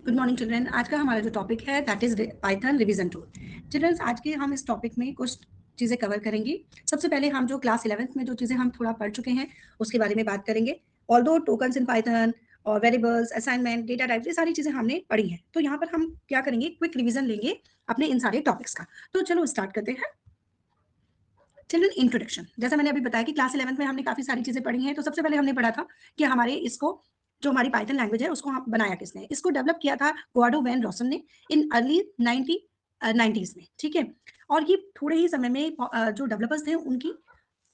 Good morning children. आज का हमारा जो टॉपिक है that is Python revision tool. Children आज के हम इस टॉपिक में कुछ चीज़ें कवर करेंगे। सबसे पहले हम जो क्लास 11th में जो चीज़ें हम थोड़ा पढ़ चुके हैं उसके बारे में बात करेंगे। ऑल्दो टोकन्स इन पाइथन और वेरिएबल्स, असाइनमेंट, डेटा टाइप, ये सारी चीज़ें हमने पढ़ी हैं। तो यहाँ पर हम क्या करेंगे, क्विक रिवीजन लेंगे अपने इन सारे टॉपिक्स का। तो चलो स्टार्ट करते हैं। चिल्ड्रन इंट्रोडक्शन, जैसा मैंने अभी बताया कि क्लास 11th में हमने काफ़ी सारी चीज़ें पढ़ी हैं। तो सबसे पहले हमने पढ़ा था कि हमारे इसको जो हमारी पाइथन लैंग्वेज है उसको बनाया किसने, इसको डेवलप किया था गुआडो वैन रॉसन ने इन अर्ली 90s में। ठीक है, और ये थोड़े ही समय में जो डेवलपर्स थे उनकी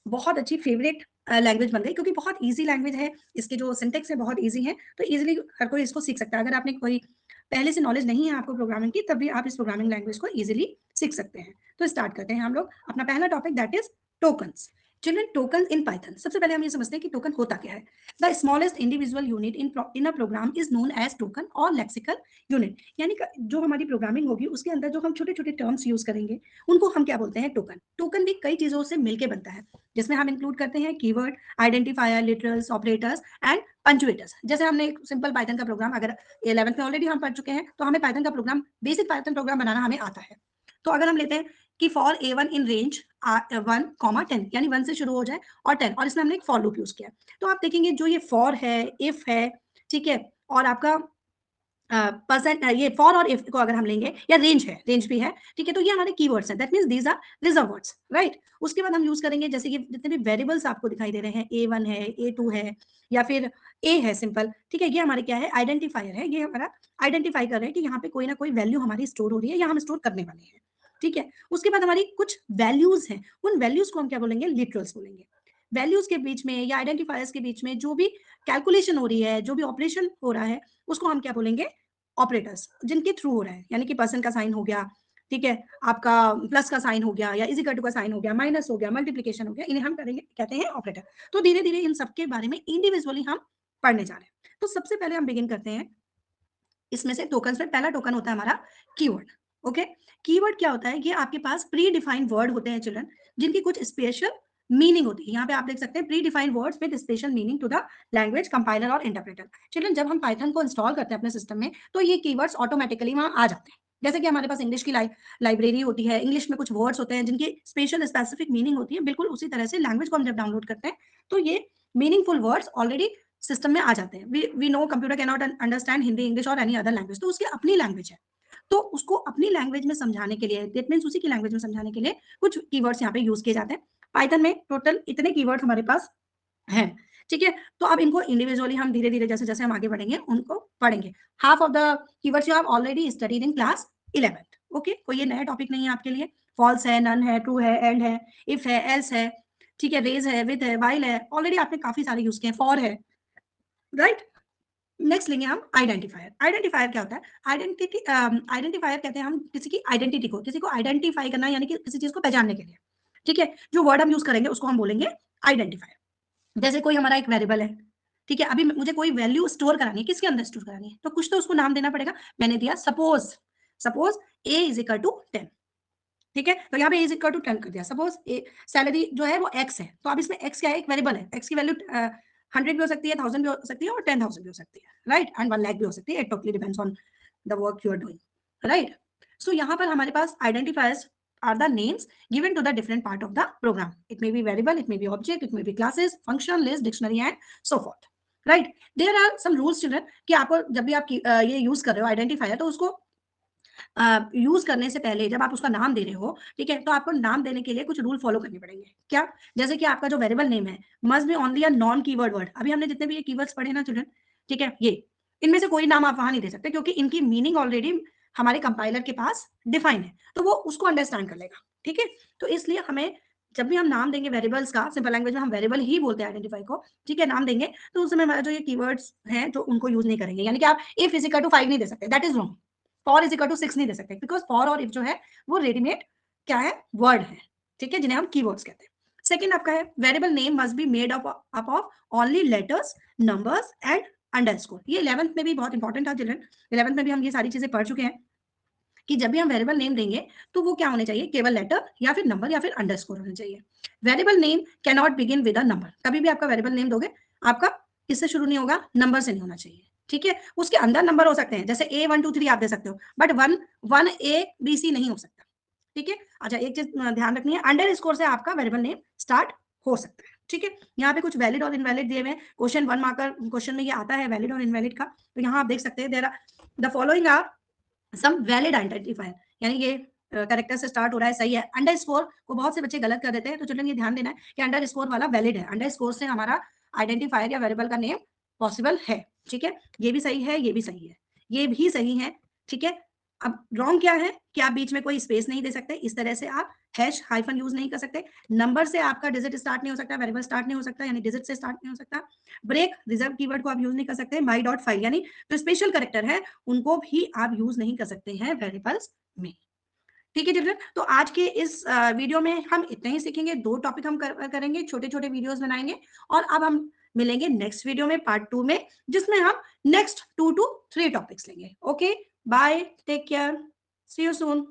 बहुत अच्छी फेवरेट लैंग्वेज बन गई, क्योंकि बहुत ईजी लैंग्वेज है, इसके जो सिंटेक्स है बहुत ईजी है, तो ईजिली हर कोई इसको सीख सकता है। अगर आपने कोई पहले से नॉलेज नहीं है आपको प्रोग्रामिंग की, तब भी आप इस प्रोग्रामिंग लैंग्वेज को ईजिली सीख सकते हैं। तो स्टार्ट करते हैं हम लोग अपना पहला topic that is tokens. Children, token in Python, सबसे पहले हम ये समझते हैं कि टोकन होता क्या है। The smallest individual unit in a program is known as token और लेक्सिकल यूनिट, यानी जो हमारी प्रोग्रामिंग होगी उसके अंदर जो हम छोटे छोटे टर्म्स यूज करेंगे उनको हम क्या बोलते हैं, टोकन। टोकन भी कई चीजों से मिलकर बनता है, जिसमें हम इंक्लूड करते हैं keyword, identifier, literals, operators and punctuators. जैसे हमने एक सिंपल पाइथन का प्रोग्राम, अगर 11th में ऑलरेडी हम पढ़ चुके हैं, तो हमें पाइथन का प्रोग्राम, बेसिक पाइथन प्रोग्राम बनाना हमें आता है। तो अगर हम लेते हैं कि फॉर A1 इन रेंज 1, 10, यानी 1 से शुरू हो जाए और 10, और इसमें हमने एक फॉर लूप यूज किया। तो आप देखेंगे जो ये फॉर है, इफ है, ठीक है, और आपका परसेंट, ये फॉर और इफ को अगर हम लेंगे, या रेंज है, रेंज भी है, ठीक है, तो ये हमारे कीवर्ड्स हैं, that means these are reserved words, right. उसके बाद हम यूज करेंगे, जैसे कि जितने भी वेरिएबल्स आपको दिखाई दे रहे हैं, A1 है, A2 है, या फिर A है सिंपल, ठीक है, ये हमारे क्या है, आइडेंटिफायर है। ये हमारा आइडेंटिफाई कर रहे हैं कि यहाँ पे कोई ना कोई वैल्यू हमारी स्टोर हो रही है या हम स्टोर करने वाले हैं, ठीक है। उसके बाद हमारी कुछ वैल्यूज हैं, उन वैल्यूज को हम क्या बोलेंगे, लिटरल्स बोलेंगे। वैल्यूज के बीच में या आइडेंटिफायर्स के बीच में जो भी कैलकुलेशन हो रही है, जो भी ऑपरेशन हो रहा है, उसको हम क्या बोलेंगे, ऑपरेटर्स, जिनके थ्रू हो रहा है, यानी कि परसेंट का साइन हो गया, ठीक है, आपका प्लस का साइन हो गया, या इज इक्वल टू का साइन हो गया, माइनस हो गया, मल्टीप्लीकेशन हो गया, इन्हें हम करेंगे, कहते हैं ऑपरेटर। तो धीरे धीरे इन सबके बारे में इंडिविजुअली हम पढ़ने जा रहे हैं। तो सबसे पहले हम बिगिन करते हैं इसमें से टोकन्स में। पहला टोकन होता है हमारा कीवर्ड। ओके, कीवर्ड क्या होता है, ये आपके पास प्री डिफाइंड वर्ड होते हैं चिल्ड्रन, जिनकी कुछ स्पेशल मीनिंग होती है। यहाँ पे आप देख सकते हैं predefined words with special meaning to the language compiler और इंटरप्रेटर। चिल्ड्रन, जब हम पाइथन को इंस्टॉल करते हैं अपने सिस्टम में, तो ये कीवर्ड्स ऑटोमेटिकली वहां आ जाते हैं। जैसे कि हमारे पास इंग्लिश की लाइब्रेरी होती है, इंग्लिश में कुछ वर्ड्स होते हैं जिनकी स्पेशल स्पेसिफिक मीनिंग होती है, बिल्कुल उसी तरह से लैंग्वेज को हम जब डाउनलोड करते हैं, तो ये मीनिंगफुल वर्ड्स ऑलरेडी सिस्टम में आ जाते हैं। We know computer can not understand Hindi, English और एनी अदर लैंग्वेज, तो उसकी अपनी लैंग्वेज है। तो उसको अपनी लैंग्वेज में समझाने के लिए, दैट मींस उसी की लैंग्वेज में समझाने के लिए कुछ कीवर्ड्स यहाँ पे यूज किए जाते हैं। पाइथन में टोटल इतने कीवर्ड हमारे पास हैं, ठीक है। तो अब इनको इंडिविजुअली हम धीरे धीरे जैसे जैसे हम आगे बढ़ेंगे उनको पढ़ेंगे। Half of the keywords you have already studied in class 11th। Okay, कोई ये नया टॉपिक नहीं है आपके लिए। फॉल्स है, नन है, ट्रू है, एंड है, इफ है, एल्स है, ठीक है, रेज है, विद है, वाइल है, ऑलरेडी आपने काफी सारे यूज किए हैं, फॉर है, राइट। नेक्स्ट लेंगे हम आइडेंटिफायर। आइडेंटिफायर क्या होता है, आइडेंटिफायर कहते हैं हम किसी की आइडेंटिटी को, किसी को आइडेंटिफाई करना, यानी कि किसी चीज को पहचानने के लिए, ठीक है। जो वर्ड हम यूज करेंगे उसको हम बोलेंगे आइडेंटिफायर। जैसे कोई हमारा एक वेरिएबल है, ठीक है, अभी मुझे कोई वैल्यू स्टोर करानी है, किसके अंदर स्टोर करानी है, तो कुछ तो उसको नाम देना पड़ेगा। मैंने दिया suppose, suppose A is equal to 10, ठीक है, तो यहाँ पे इज इक्वल टू 10 कर दिया। सपोज सैलरी जो है वो x है, तो अब इसमें x क्या है, एक वेरिएबल है, x की वैल्यू 100 भी हो सकती है, 1000 भी हो सकती है, और 10,000 भी हो सकती है, राइट, एंड 1 लाख भी हो सकती है। It totally depends on the work you are doing, right. So यहाँ पर हमारे पास identifiers are the names given to the different part of the program. It may be variable, it may be object, it may be classes, function, list, dictionary and so forth, right. There are some rules children कि आपको जब भी आप ये use कर रहे हो identifier, तो उसको यूज करने से पहले जब आप उसका नाम दे रहे हो, ठीक है, तो आपको नाम देने के लिए कुछ रूल फॉलो करने पड़ेंगे। क्या, जैसे कि आपका जो वेरिएबल नेम है must be only a non keyword word. अभी हमने जितने भी ये कीवर्ड्स पढ़े ना चिल्ड्रन, ठीक है, ये इनमें से कोई नाम आप वहां नहीं दे सकते, क्योंकि इनकी मीनिंग ऑलरेडी हमारे कंपाइलर के पास डिफाइन है, तो वो उसको अंडरस्टैंड कर लेगा, ठीक है। तो इसलिए हमें जब भी हम नाम देंगे वेरिएबल्स का, सिंपल लैंग्वेज में हम वेरिएबल ही बोलते हैं आइडेंटिफाई को, ठीक है, नाम देंगे, तो उस समय हमारा जो ये कीवर्ड्स हैं जो उनको यूज नहीं करेंगे। यानी कि आप इफ इज इक्वल टू 5 नहीं दे सकते, that is wrong. Four is equal to 6 नहीं दे सकते, बिकॉज फॉर और इफ जो है वो रेडीमेड क्या है, वर्ड है, ठीक है, जिन्हें हम कीवर्ड्स कहते हैं। सेकंड आपका है variable name must be made up of only letters, numbers and underscore. ये 11th में भी बहुत इंपॉर्टेंट था चिल्ड्रन। 11th में भी हम ये सारी चीजें पढ़ चुके हैं कि जब भी हम वेरिएबल नेम देंगे तो वो क्या होने चाहिए, केवल लेटर या फिर नंबर या फिर अंडरस्कोर होना चाहिए। Variable name can not begin with a number. कभी भी आपका वेरिएबल नेम दोगे, आपका किससे शुरू नहीं होगा, नंबर से नहीं होना चाहिए, ठीक है, उसके अंदर नंबर हो सकते हैं, जैसे A 1 2 3 आप दे सकते हो, बट 1 A B C नहीं हो सकता। ठीक है, अच्छा एक चीज ध्यान रखनी है, अंडरस्कोर से आपका वेरिएबल नेम स्टार्ट हो सकता है। ठीक है, यहाँ पे कुछ वैलिड और इनवैलिड दिए हुए हैं, क्वेश्चन 1 मार्कर क्वेश्चन में ये आता है वैलिड और इनवैलिड का। तो यहाँ आप देख सकते हैं there are the following are some valid identifier, यानी ये कैरेक्टर से स्टार्ट हो रहा है, सही है। अंडरस्कोर को बहुत से बच्चे गलत कर देते हैं, तो चिल्ड्रन ये ध्यान देना है कि अंडरस्कोर वाला वैलिड है, अंडरस्कोर से हमारा आइडेंटिफायर या वेरिएबल का नेम पॉसिबल है। ठीक है, ये भी सही है, ये भी सही है, ये भी सही है। ठीक है, अब रॉन्ग क्या है कि आप बीच में कोई स्पेस नहीं दे सकते, इस तरह से आप हैश हाइफन यूज नहीं कर सकते, नंबर से आपका डिजिट स्टार्ट नहीं हो सकता, वेरिएबल स्टार्ट नहीं हो सकता, यानी डिजिट से स्टार्ट नहीं हो सकता, ब्रेक रिजर्व कीवर्ड को आप यूज नहीं कर सकते, माई डॉट फाइल यानी जो स्पेशल कैरेक्टर है उनको भी आप यूज नहीं कर सकते हैं वेरिएबल्स में। ठीक है चिल्ड्रन, तो आज के इस वीडियो में हम इतना ही सीखेंगे, 2 टॉपिक हम करेंगे, छोटे-छोटे वीडियोस बनाएँगे और अब हम मिलेंगे नेक्स्ट वीडियो में पार्ट 2 में, जिसमें हम नेक्स्ट 2 टू 3 टॉपिक्स लेंगे। Okay, bye, take care, see you soon.